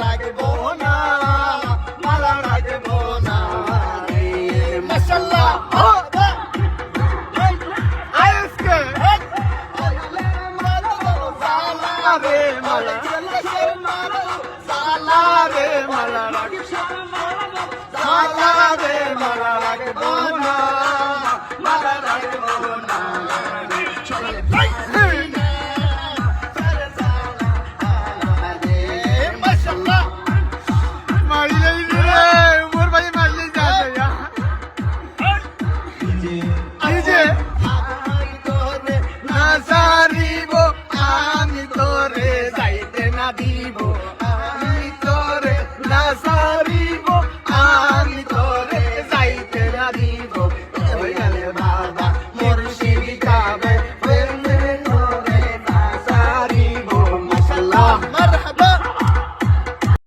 লাগবো না, মালা লাগবো না রে। মাশাআল্লাহ আজকে সালা রে মালা, সালা রে মালা